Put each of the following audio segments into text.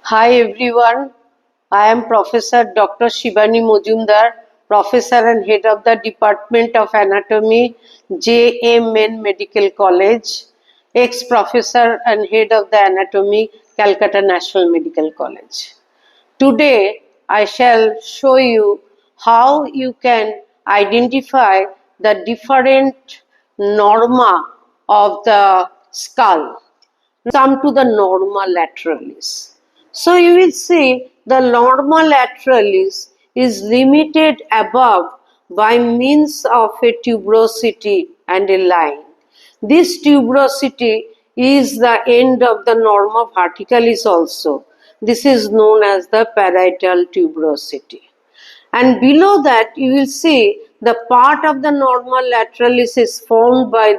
Hi everyone, I am Professor Dr. Shivani Mojumdar, Professor and Head of the Department of Anatomy, JM Medical College, ex-Professor and Head of the Anatomy, Calcutta National Medical College. Today, I shall show you how you can identify the different norma of the skull. Come to the norma lateralis. So you will see the norma lateralis is limited above by means of a tuberosity and a line. This tuberosity is the end of the norma verticalis also. This is known as the parietal tuberosity. And below that you will see the part of the norma lateralis is formed by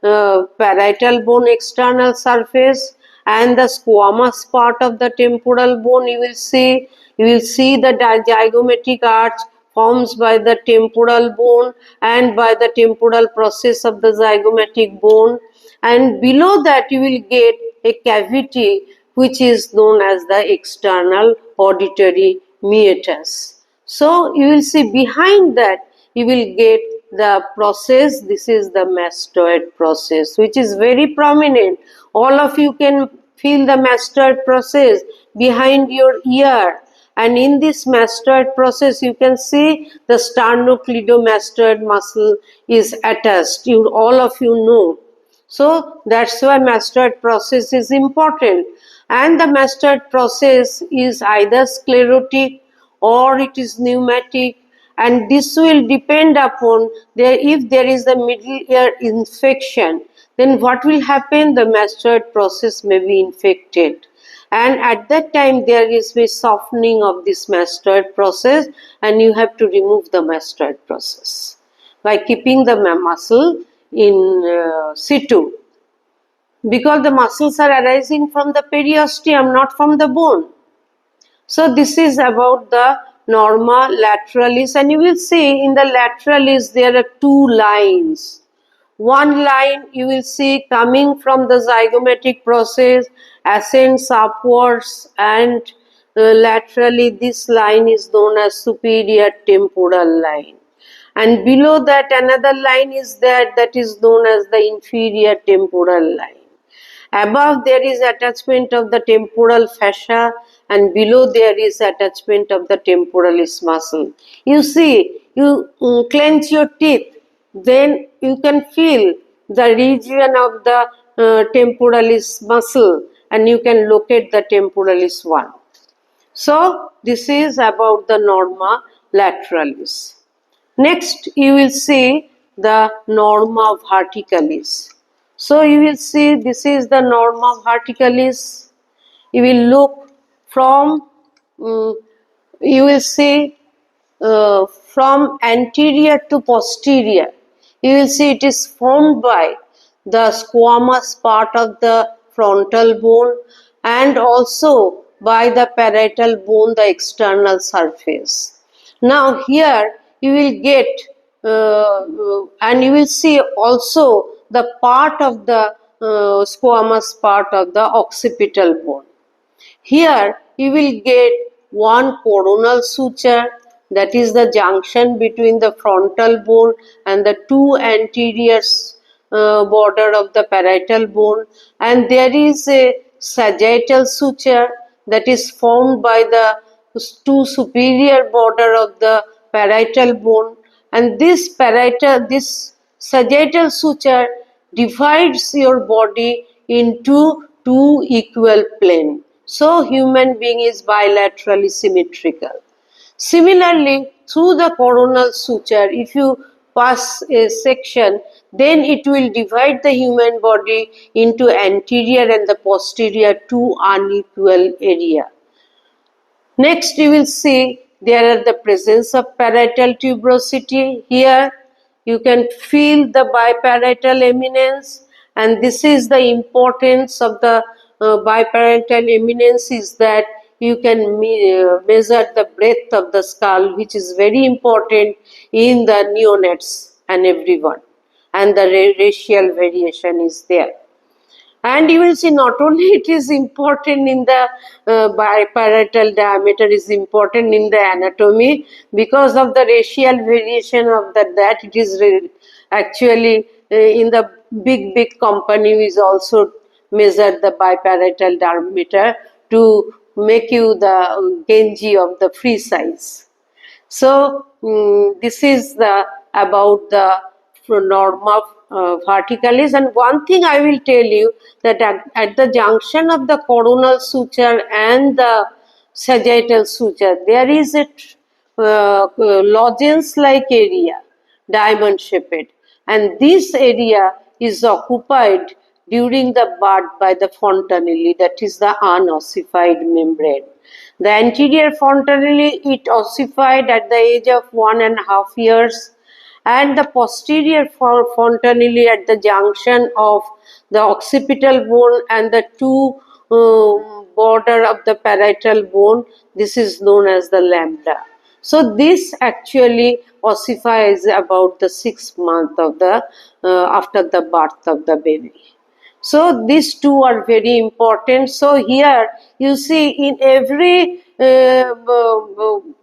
the parietal bone external surface and the squamous part of the temporal bone. You will see the zygomatic arch forms by the temporal bone and by the temporal process of the zygomatic bone, and below that you will get a cavity which is known as the external auditory meatus. So you will see behind that you will get the process. This is the mastoid process, which is very prominent. All of you can feel the mastoid process behind your ear, and in this mastoid process you can see the sternocleidomastoid muscle is attached. All of you know. So that's why mastoid process is important, and the mastoid process is either sclerotic or it is pneumatic, and this will depend upon if there is a middle ear infection, then what will happen? The mastoid process may be infected, and at that time there is a softening of this mastoid process, and you have to remove the mastoid process by keeping the muscle in situ, because the muscles are arising from the periosteum, not from the bone. So this is about the norma lateralis, and you will see in the lateralis there are two lines. One line you will see coming from the zygomatic process ascends upwards, and laterally this line is known as superior temporal line. And below that another line is there, that is known as the inferior temporal line. Above there is attachment of the temporal fascia, and below there is attachment of the temporalis muscle. You see, you clench your teeth, then you can feel the region of the temporalis muscle, and you can locate the temporalis one. So this is about the norma lateralis. Next you will see the norma verticalis. So you will see this is the norma verticalis. You will look from, you will see from anterior to posterior. You will see it is formed by the squamous part of the frontal bone and also by the parietal bone, the external surface. Now here you will get and you will see also the part of the squamous part of the occipital bone. Here you will get one coronal suture, that is the junction between the frontal bone and the two anterior border of the parietal bone, and there is a sagittal suture that is formed by the two superior border of the parietal bone, and this sagittal suture divides your body into two equal planes. So human being is bilaterally symmetrical. Similarly, through the coronal suture, if you pass a section, then it will divide the human body into anterior and the posterior two unequal area. Next you will see there are the presence of parietal tuberosity. Here you can feel the biparietal eminence, and this is the importance of the biparietal eminence, is that you can measure the breadth of the skull, which is very important in the neonates and everyone, and the racial variation is there. And you will see not only it is important in the biparietal diameter is important in the anatomy, because of the racial variation of that it is actually in the big company is also measure the biparietal diameter to make you the Genji of the free size. So this is the about the norma verticalis. And one thing I will tell you, that at the junction of the coronal suture and the sagittal suture, there is a lozenge-like area, diamond shaped, and this area is occupied during the birth by the fontanelle, that is the unossified membrane. The anterior fontanelle, it ossified at the age of 1.5 years, and the posterior fontanelle at the junction of the occipital bone and the two border of the parietal bone, this is known as the lambda. So this actually ossifies about the 6th month of the after the birth of the baby. So these two are very important. So here you see in every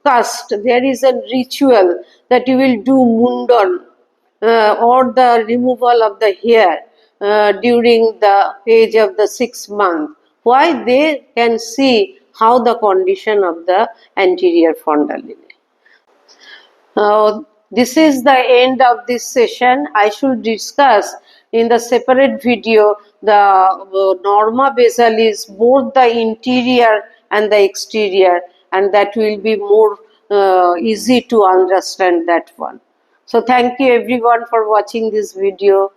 caste there is a ritual that you will do mundan or the removal of the hair during the age of the 6th month. Why? They can see how the condition of the anterior fontanelle. This is the end of this session. I should discuss in the separate video the norma basalis, both the interior and the exterior, and that will be more easy to understand that one. So thank you everyone for watching this video.